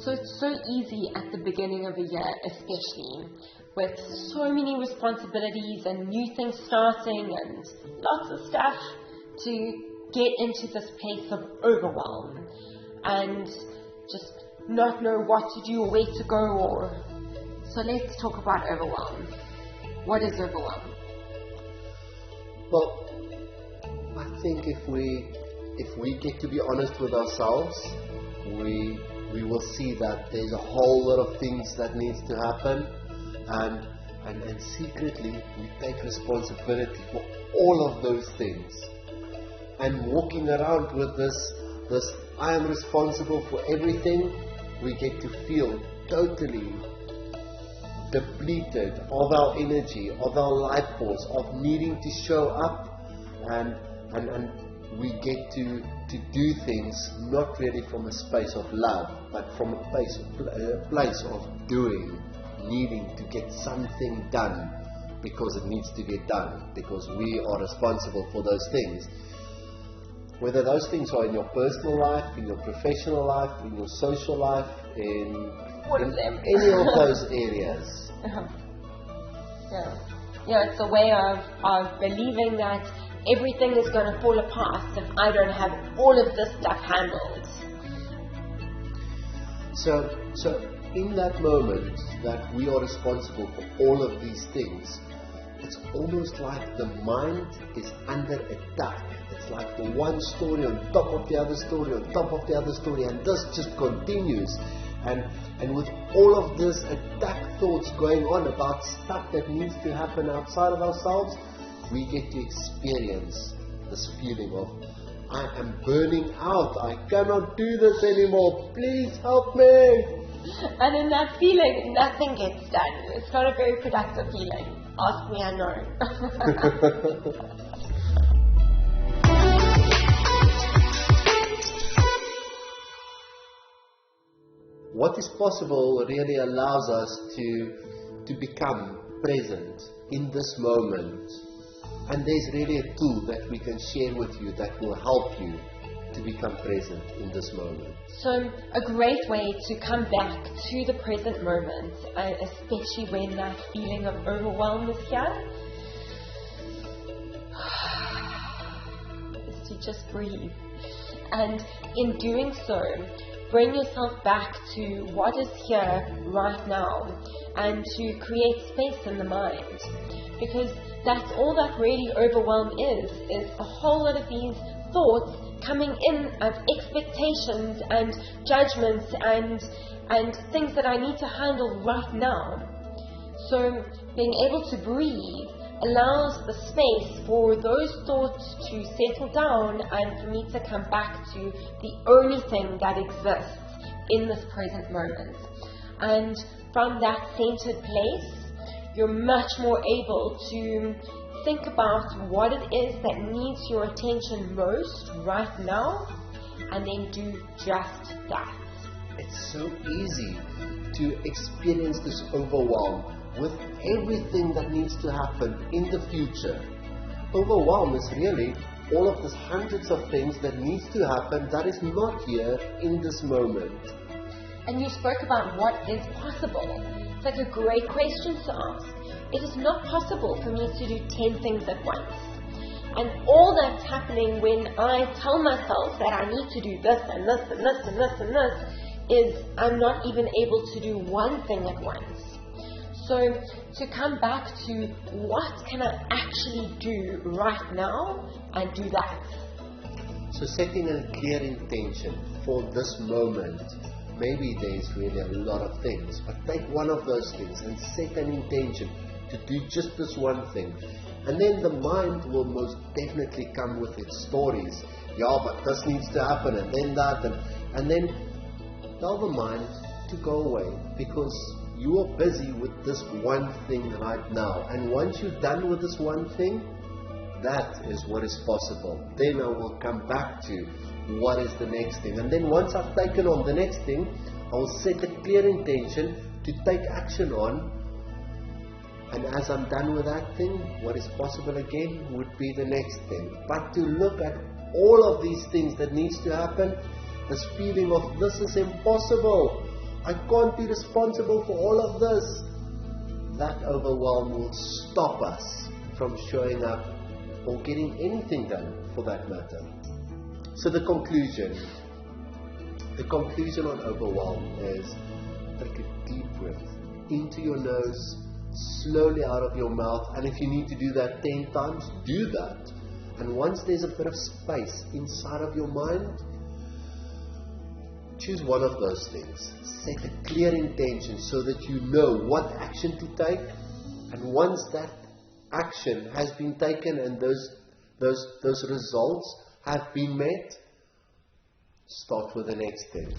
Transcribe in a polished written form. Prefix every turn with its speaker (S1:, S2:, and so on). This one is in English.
S1: So it's so easy at the beginning of a year, especially, with so many responsibilities and new things starting and lots of stuff, to get into this place of overwhelm and just not know what to do or where to go. So let's talk about overwhelm. What is overwhelm?
S2: Well, I think if we get to be honest with ourselves, we will see that there's a whole lot of things that needs to happen, and secretly we take responsibility for all of those things. And walking around with this I am responsible for everything, we get to feel totally depleted of our energy, of our life force, of needing to show up, and we get to do things not really from a space of love, but from a place of doing, needing to get something done because it needs to get done, because we are responsible for those things. Whether those things are in your personal life, in your professional life, in your social life, in any of those areas.
S1: Yeah, it's a way of believing that everything is going to fall apart if I don't have all of this stuff handled.
S2: So in that moment that we are responsible for all of these things, it's almost like the mind is under attack. It's like the one story on top of the other story on top of the other story, and this just continues. And with all of this attack thoughts going on about stuff that needs to happen outside of ourselves, we get to experience this feeling of, I am burning out, I cannot do this anymore, please help me.
S1: And in that feeling, nothing gets done. It's not a very productive feeling. Ask me, I know.
S2: What is possible really allows us to become present in this moment. And there's really a tool that we can share with you that will help you to become present in this moment.
S1: So a great way to come back to the present moment, especially when that feeling of overwhelm is here, is to just breathe. And in doing so, bring yourself back to what is here right now, and to create space in the mind. Because that's all that really overwhelm is a whole lot of these thoughts coming in of expectations and judgments and things that I need to handle right now. So being able to breathe allows the space for those thoughts to settle down and for me to come back to the only thing that exists in this present moment. And from that centered place, you're much more able to think about what it is that needs your attention most right now, and then do just that.
S2: It's so easy to experience this overwhelm with everything that needs to happen in the future. Overwhelm is really all of these hundreds of things that needs to happen that is not here in this moment.
S1: And you spoke about what is possible. It's like a great question to ask. It is not possible for me to do 10 things at once. And all that's happening when I tell myself that I need to do this and this and this and this and this is I'm not even able to do one thing at once. So to come back to what can I actually do right now and do that.
S2: So setting a clear intention for this moment. Maybe there's really a lot of things, but take one of those things and set an intention to do just this one thing. And then the mind will most definitely come with its stories. Yeah, but this needs to happen, and then that, and then tell the mind to go away, because you are busy with this one thing right now. And once you're done with this one thing, that is what is possible. Then I will come back to what is the next thing. And then once I've taken on the next thing, I will set a clear intention to take action on. And as I'm done with that thing, what is possible again would be the next thing. But to look at all of these things that needs to happen, this feeling of this is impossible. I can't be responsible for all of this. That overwhelm will stop us from showing up or getting anything done for that matter. So the conclusion on overwhelm is take a deep breath into your nose, slowly out of your mouth, and if you need to do that 10 times, do that. And once there's a bit of space inside of your mind, choose one of those things. Set a clear intention so that you know what action to take, and once that action has been taken and those results have been met, start with the next thing.